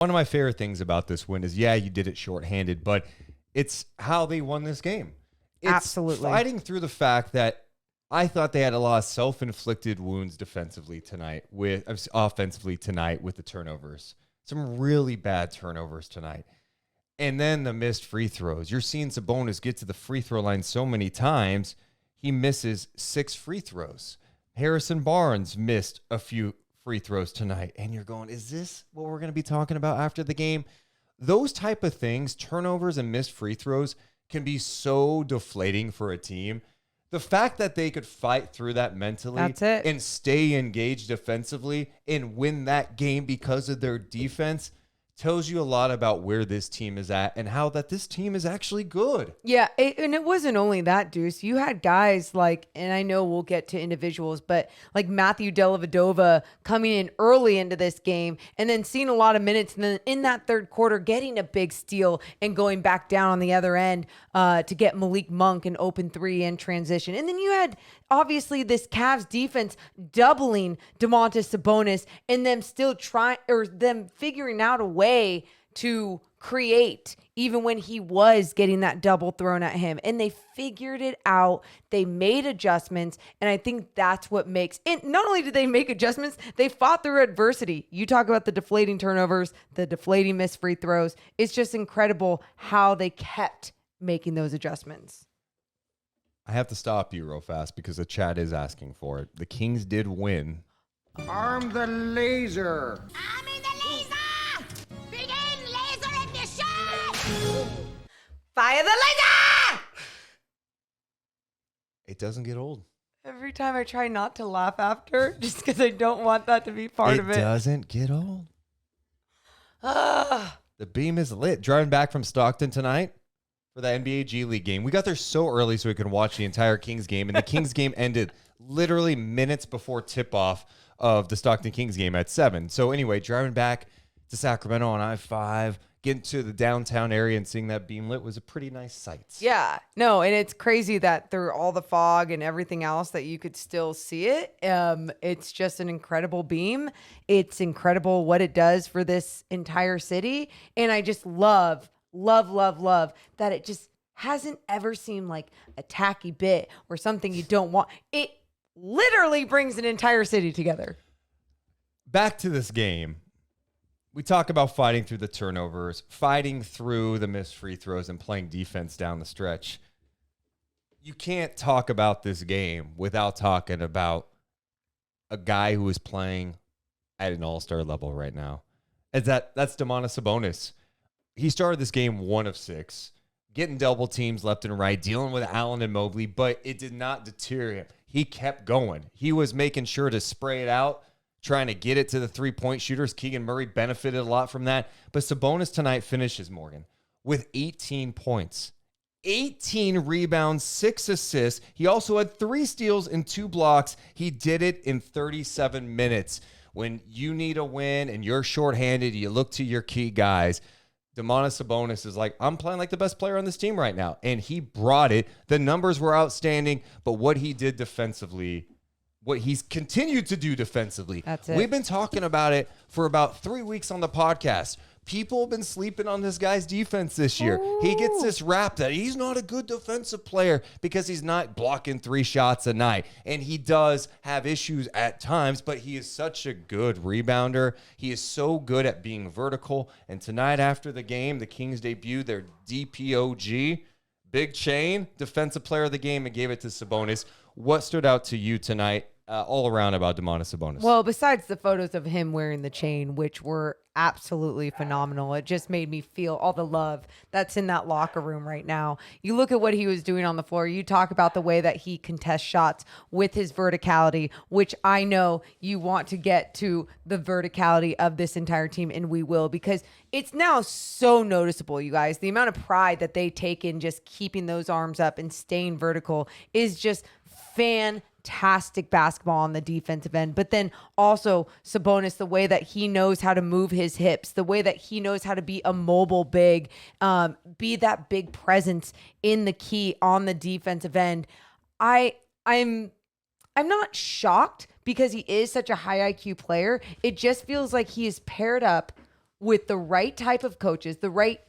One of my favorite things about this win is, yeah, you did it shorthanded, but it's how they won this game. It's Absolutely. fighting through the fact that I thought they had a lot of self-inflicted wounds offensively tonight with the turnovers. Some really bad turnovers tonight. And then the missed free throws. You're seeing Sabonis get to the free throw line so many times, he misses 6 free throws. Harrison Barnes missed a few free throws tonight. And you're going, is this what we're going to be talking about after the game? Those type of things, turnovers and missed free throws, can be so deflating for a team. The fact that they could fight through that mentally and stay engaged defensively and win that game because of their defense tells you a lot about where this team is at and how that this team is actually good. Yeah, and it wasn't only that, Deuce. You had guys like, and I know we'll get to individuals, but like Matthew Dellavedova coming in early into this game and then seeing a lot of minutes, and then in that third quarter getting a big steal and going back down on the other end to get Malik Monk an open 3 in transition. And then you had obviously this Cavs defense doubling Domantas Sabonis and them still them figuring out a way to create even when he was getting that double thrown at him. And they figured it out. They made adjustments. And I think that's what makes it. Not only did they make adjustments, they fought through adversity. You talk about the deflating turnovers, the deflating missed free throws. It's just incredible how they kept making those adjustments. I have to stop you real fast because the chat is asking for it. The Kings did win. Arm the laser. Arming the laser! Begin laser ignition! Fire the laser! It doesn't get old. Every time I try not to laugh after, just because I don't want that to be part of it. It doesn't get old. The beam is lit. Driving back from Stockton tonight for the NBA G League game. We got there so early so we could watch the entire Kings game, and the Kings game ended literally minutes before tip-off of the Stockton Kings game at 7. So anyway, driving back to Sacramento on I-5, getting to the downtown area and seeing that beam lit was a pretty nice sight. Yeah, no, and it's crazy that through all the fog and everything else that you could still see it. It's just an incredible beam. It's incredible what it does for this entire city. And I just love that it just hasn't ever seemed like a tacky bit or something you don't want. It literally brings an entire city together. Back to this game. We talk about fighting through the turnovers, fighting through the missed free throws, and playing defense down the stretch. You can't talk about this game without talking about a guy who is playing at an all-star level right now. That's Domantas Sabonis. He started this game 1 of 6, getting double teams left and right, dealing with Allen and Mobley, but it did not deter him. He kept going. He was making sure to spray it out, trying to get it to the three-point shooters. Keegan Murray benefited a lot from that. But Sabonis tonight finishes, Morgan, with 18 points, 18 rebounds, 6 assists. He also had 3 steals and 2 blocks. He did it in 37 minutes. When you need a win and you're shorthanded, you look to your key guys. Domantas Sabonis is like, I'm playing like the best player on this team right now. And he brought it. The numbers were outstanding, but what he did defensively, what he's continued to do defensively. That's it. We've been talking about it for about 3 weeks on the podcast. People have been sleeping on this guy's defense this year. Ooh. He gets this rap that he's not a good defensive player because he's not blocking 3 shots a night. And he does have issues at times, but he is such a good rebounder. He is so good at being vertical. And tonight after the game, the Kings debuted their DPOG, Big Chain, Defensive Player of the Game, and gave it to Sabonis. What stood out to you tonight all around about Domantas Sabonis? Well, besides the photos of him wearing the chain, which were absolutely phenomenal, it just made me feel all the love that's in that locker room right now. You look at what he was doing on the floor. You talk about the way that he contests shots with his verticality, which I know you want to get to the verticality of this entire team, and we will, because it's now so noticeable, you guys. The amount of pride that they take in just keeping those arms up and staying vertical is just fantastic basketball on the defensive end. But then also Sabonis, the way that he knows how to move his hips, the way that he knows how to be a mobile big, be that big presence in the key on the defensive end. I'm not shocked because he is such a high IQ player. It just feels like he is paired up with the right type of coaches, the right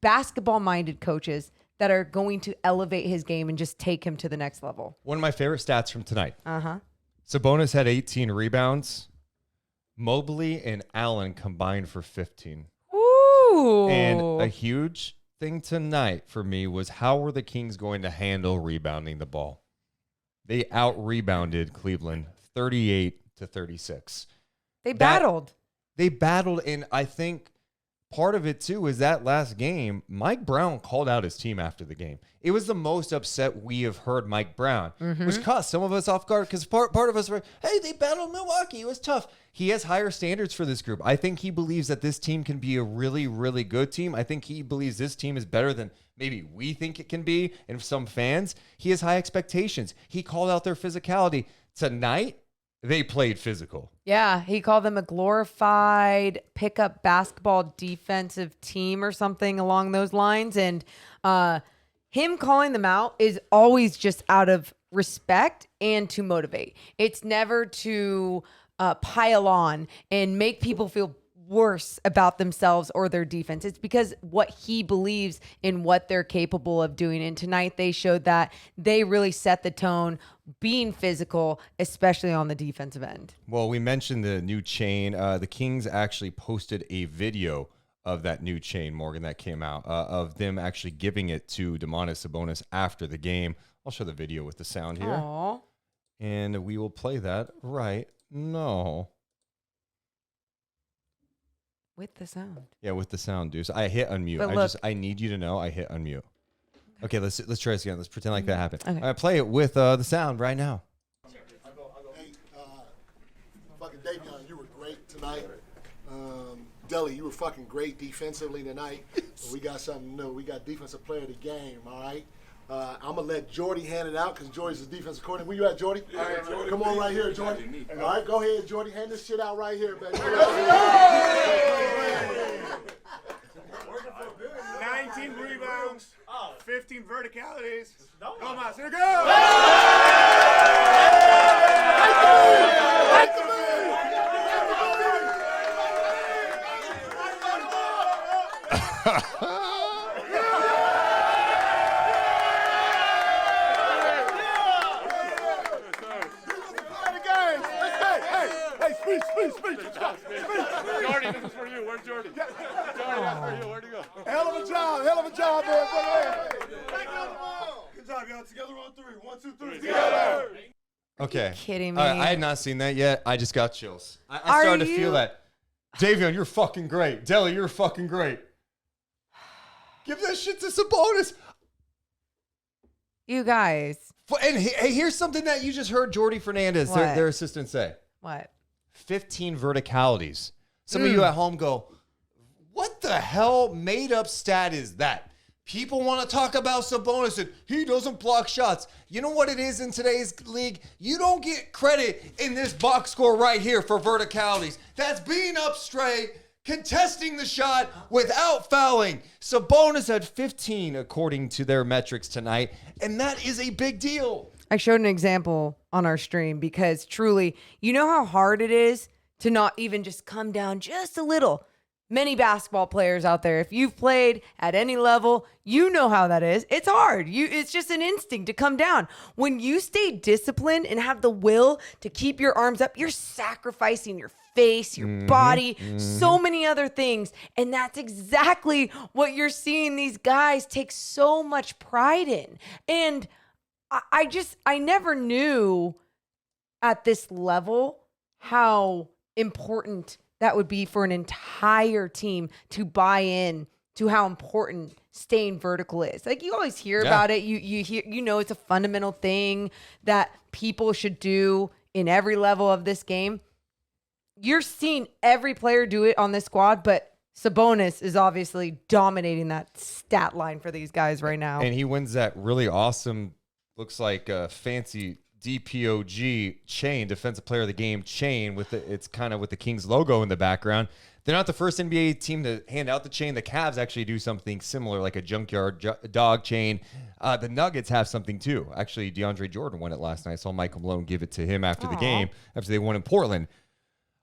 basketball-minded coaches that are going to elevate his game and just take him to the next level. One of my favorite stats from tonight. Sabonis had 18 rebounds. Mobley and Allen combined for 15. Ooh. And a huge thing tonight for me was how were the Kings going to handle rebounding the ball? They out-rebounded Cleveland 38-36. They battled. They battled, and I think part of it, too, is that last game, Mike Brown called out his team after the game. It was the most upset we have heard Mike Brown, which caught some of us off guard because part of us were, hey, they battled Milwaukee. It was tough. He has higher standards for this group. I think he believes that this team can be a really, really good team. I think he believes this team is better than maybe we think it can be, and some fans. He has high expectations. He called out their physicality. Tonight, they played physical. Yeah, he called them a glorified pickup basketball defensive team or something along those lines. And him calling them out is always just out of respect and to motivate. It's never to pile on and make people feel worse about themselves or their defense. It's because what he believes in what they're capable of doing. And tonight they showed that they really set the tone, being physical, especially on the defensive end. Well, we mentioned the new chain. The Kings actually posted a video of that new chain, Morgan, that came out, of them actually giving it to Domantas Sabonis after the game. I'll show the video with the sound here. Aww. And we will play that right now. With the sound. Yeah, with the sound, Deuce. I hit unmute. I need you to know I hit unmute. Okay, let's try this again. Let's pretend like that happened. Okay. All right, play it with the sound right now. Hey, fucking Davion, you were great tonight. Deli, you were fucking great defensively tonight. We got something new. We got defensive player of the game, all right? I'm going to let Jordy hand it out because Jordy's the defensive coordinator. Where you at, Jordy? All right, Jordy. Come on right here, Jordy. All right, go ahead, Jordy. Hand this shit out right here, baby. 19 rebounds, 15 verticalities. Go, Miles. Here we go! Speech. Jordy, this is for you. Where's Jordy? Jordy, that's for you. Where'd he go? Hell of a job, man. Good job, y'all. Together on three. 1, 2, 3. Together. Okay. Kidding me. All right, I had not seen that yet. I just got chills. I started to feel that. Davion, you're fucking great. Deli, you're fucking great. Give that shit to Sabonis. You guys. And hey, here's something that you just heard Jordy Fernandez, their assistant, say. What? 15 verticalities. Some of you at home go, what the hell made up stat is that? People want to talk about Sabonis and he doesn't block shots. You know what it is in today's league? You don't get credit in this box score right here for verticalities. That's being up straight, contesting the shot without fouling. Sabonis had 15 according to their metrics tonight, and that is a big deal. I showed an example on our stream because truly, you know how hard it is to not even just come down just a little. Many basketball players out there, if you've played at any level, you know how that is. It's hard. It's just an instinct to come down. When you stay disciplined and have the will to keep your arms up, you're sacrificing your face, your body, so many other things. And that's exactly what you're seeing these guys take so much pride in. And I never knew at this level how important that would be for an entire team to buy in to how important staying vertical is. Like you always hear about it. You hear, it's a fundamental thing that people should do in every level of this game. You're seeing every player do it on this squad, but Sabonis is obviously dominating that stat line for these guys right now. And he wins that really awesome, looks like a fancy DPOG chain, defensive player of the game chain it's kind of with the Kings logo in the background. They're not the first NBA team to hand out the chain. The Cavs actually do something similar, like a junkyard dog chain. The Nuggets have something too. Actually, DeAndre Jordan won it last night. I saw Michael Malone give it to him after the game, after they won in Portland.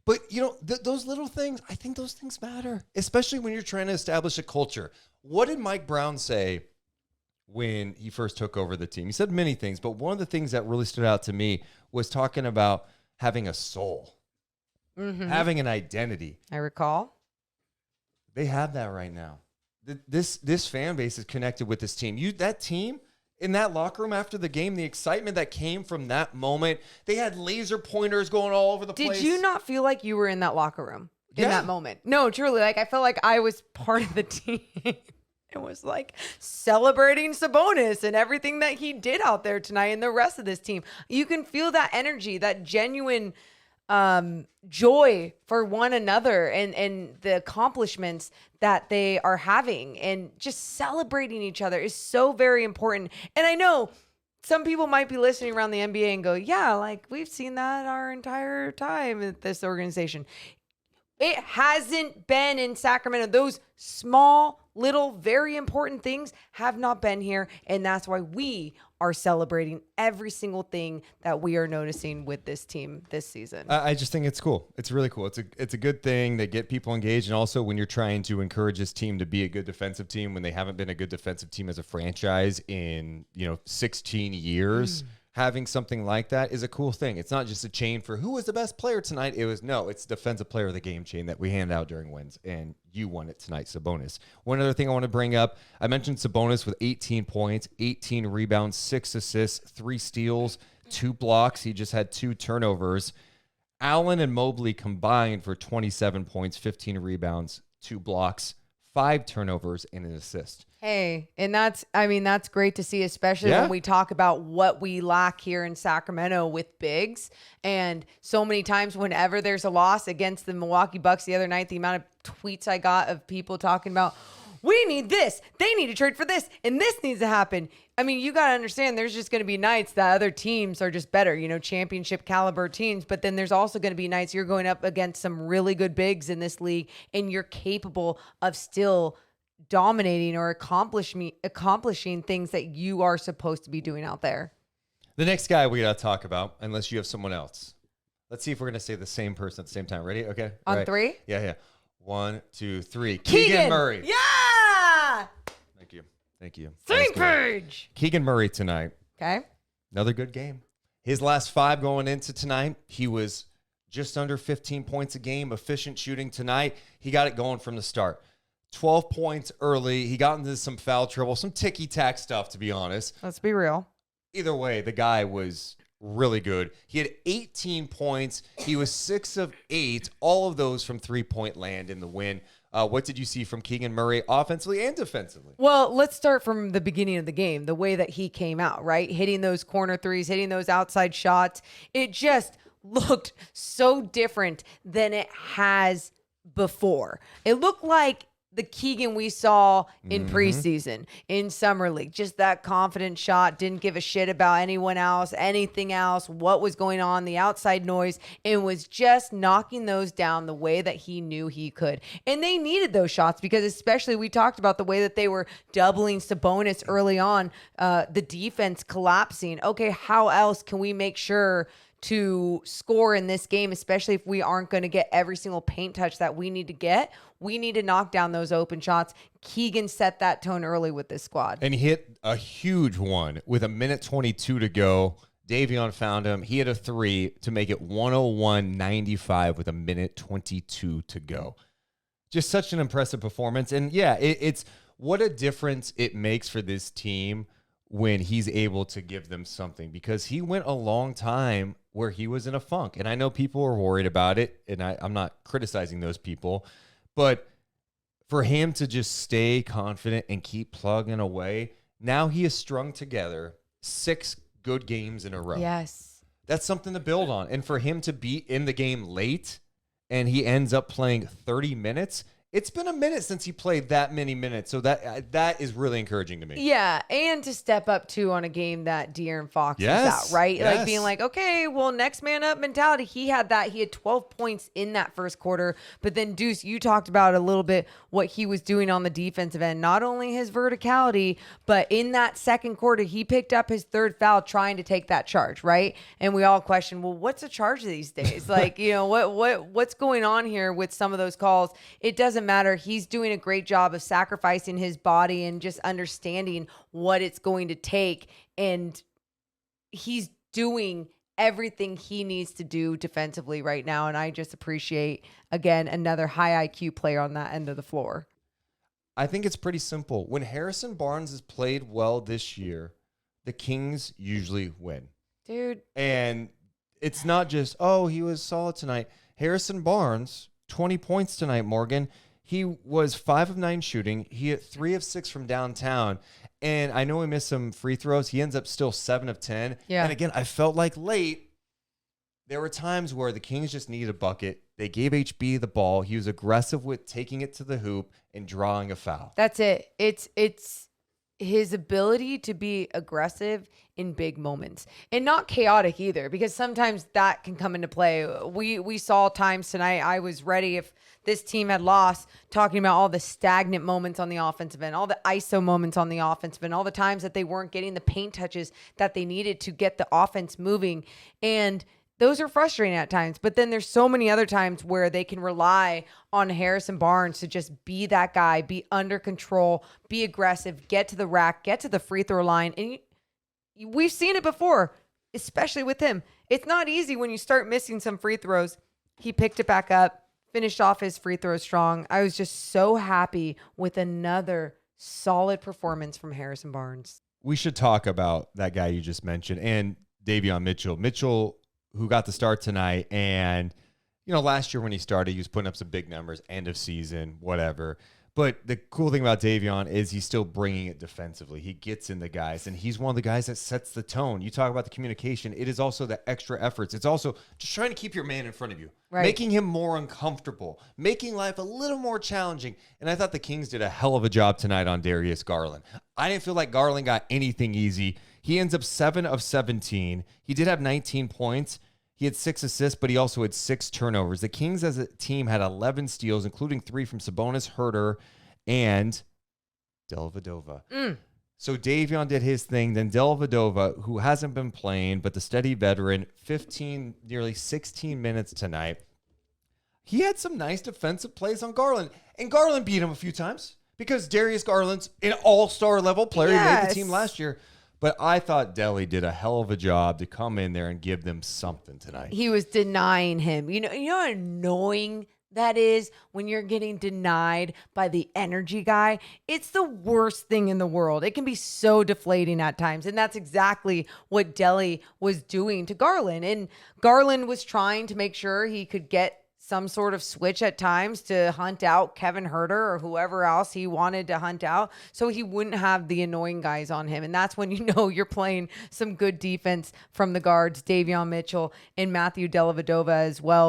But, those little things, I think those things matter, especially when you're trying to establish a culture. What did Mike Brown say when he first took over the team? He said many things, but one of the things that really stood out to me was talking about having a soul, having an identity. I recall. They have that right now. This fan base is connected with this team. That team in that locker room after the game, the excitement that came from that moment, they had laser pointers going all over the place. Did you not feel like you were in that locker room in Yeah. that moment? No, truly. Like, I felt like I was part of the team. It was like celebrating Sabonis and everything that he did out there tonight and the rest of this team. You can feel that energy, that genuine joy for one another and the accomplishments that they are having, and just celebrating each other is so very important. And I know some people might be listening around the NBA and go, yeah, like we've seen that our entire time at this organization. It hasn't been in Sacramento. Those small, little, very important things have not been here. And that's why we are celebrating every single thing that we are noticing with this team this season. I just think it's cool. It's really cool. It's a good thing to get people engaged. And also when you're trying to encourage this team to be a good defensive team when they haven't been a good defensive team as a franchise in, 16 years. Having something like that is a cool thing. It's not just a chain for who was the best player tonight. It's defensive player of the game chain that we hand out during wins, and you won it tonight, Sabonis. One other thing I want to bring up, I mentioned Sabonis with 18 points, 18 rebounds, 6 assists, 3 steals, 2 blocks. He just had 2 turnovers. Allen and Mobley combined for 27 points, 15 rebounds, 2 blocks, 5 turnovers, and an assist. Hey, and that's great to see, especially when we talk about what we lack here in Sacramento with bigs. And so many times whenever there's a loss against the Milwaukee Bucks the other night, the amount of tweets I got of people talking about, we need this, they need to trade for this, and this needs to happen. I mean, you got to understand there's just going to be nights that other teams are just better, championship caliber teams. But then there's also going to be nights you're going up against some really good bigs in this league, and you're capable of still dominating or accomplishing things that you are supposed to be doing out there. The next guy we got to talk about, unless you have someone else. Let's see if we're going to say the same person at the same time. Ready? Okay. On 3? Yeah. 1, 2, 3. Keegan Murray. Yeah. Thank you. Same page. Keegan Murray tonight. Okay. Another good game. His last 5 going into tonight, he was just under 15 points a game, efficient shooting tonight. He got it going from the start. 12 points early. He got into some foul trouble, some ticky-tack stuff, to be honest. Let's be real. Either way, the guy was really good. He had 18 points. He was 6 of 8, all of those from three-point land in the win. What did you see from Keegan Murray offensively and defensively? Well, let's start from the beginning of the game, the way that he came out, right? Hitting those corner threes, hitting those outside shots. It just looked so different than it has before. It looked like the Keegan we saw in preseason, in Summer League. Just that confident shot, didn't give a shit about anyone else, anything else, what was going on, the outside noise, and was just knocking those down the way that he knew he could. And they needed those shots because especially we talked about the way that they were doubling Sabonis early on, the defense collapsing. Okay, how else can we make sure to score in this game, especially if we aren't going to get every single paint touch that we need to get? We need to knock down those open shots. Keegan set that tone early with this squad. And he hit a huge one with 1:22 to go. Davion found him. He hit a 3 to make it 101-95 with 1:22 to go. Just such an impressive performance. And yeah, it's what a difference it makes for this team when he's able to give them something, because he went a long time where he was in a funk. And I know people were worried about it, and I'm not criticizing those people, but for him to just stay confident and keep plugging away, now he has strung together 6 good games in a row. Yes. That's something to build on. And for him to be in the game late and he ends up playing 30 minutes It's been a minute since he played that many minutes, so that is really encouraging to me. Yeah, and to step up too on a game that De'Aaron Fox is Yes, out, right? yes. Like being like, okay, well, next man up mentality. He had that. He had 12 points in that first quarter. But then Deuce, you talked about a little bit what he was doing on the defensive end. Not only his verticality, but in that second quarter, he picked up his third foul trying to take that charge, right? And we all question, well, what's a charge these days? Like, what's going on here with some of those calls? It doesn't matter. He's doing a great job of sacrificing his body and just understanding what it's going to take. And he's doing everything he needs to do defensively right now. And I just appreciate, again, another high IQ player on that end of the floor. I think it's pretty simple. When Harrison Barnes has played well this year, the Kings usually win. Dude. And it's not just, oh, he was solid tonight. Harrison Barnes, 20 points tonight, Morgan. He was 5 of 9 shooting. He hit 3 of 6 from downtown. And I know he missed some free throws. He ends up still 7 of 10. Yeah. And again, I felt like late, there were times where the Kings just needed a bucket. They gave HB the ball. He was aggressive with taking it to the hoop and drawing a foul. That's it. It's his ability to be aggressive in big moments and not chaotic either, because sometimes that can come into play. We saw times tonight. I was ready if this team had lost, talking about all the stagnant moments on the offensive end, all the ISO moments on the offensive end, all the times that they weren't getting the paint touches that they needed to get the offense moving. And those are frustrating at times, but then there's so many other times where they can rely on Harrison Barnes to just be that guy, be under control, be aggressive, get to the rack, get to the free throw line. And we've seen it before, especially with him. It's not easy when you start missing some free throws. He picked it back up, finished off his free throw strong. I was just so happy with another solid performance from Harrison Barnes. We should talk about that guy you just mentioned and Davion Mitchell. Mitchell, who got the start tonight, and last year when he started, he was putting up some big numbers, end of season, whatever. But the cool thing about Davion is he's still bringing it defensively. He gets in the guys, and he's one of the guys that sets the tone. You talk about the communication. It is also the extra efforts. It's also just trying to keep your man in front of you, right, making him more uncomfortable, making life a little more challenging. And I thought the Kings did a hell of a job tonight on Darius Garland. I didn't feel like Garland got anything easy. He ends up 7 of 17. He did have 19 points. He had 6 assists, but he also had 6 turnovers. The Kings as a team had 11 steals, including 3 from Sabonis, Herter, and Dellavedova. So Davion did his thing. Then Dellavedova, who hasn't been playing, but the steady veteran, 15, nearly 16 minutes tonight. He had some nice defensive plays on Garland. And Garland beat him a few times because Darius Garland's an all-star level player. He made the team last year. But I thought Delly did a hell of a job to come in there and give them something tonight. He was denying him. You know how annoying that is when you're getting denied by the energy guy? It's the worst thing in the world. It can be so deflating at times. And that's exactly what Delly was doing to Garland. And Garland was trying to make sure he could get some sort of switch at times to hunt out Kevin Herter or whoever else he wanted to hunt out so he wouldn't have the annoying guys on him. And that's when you're playing some good defense from the guards, Davion Mitchell and Matthew Dellavedova as well.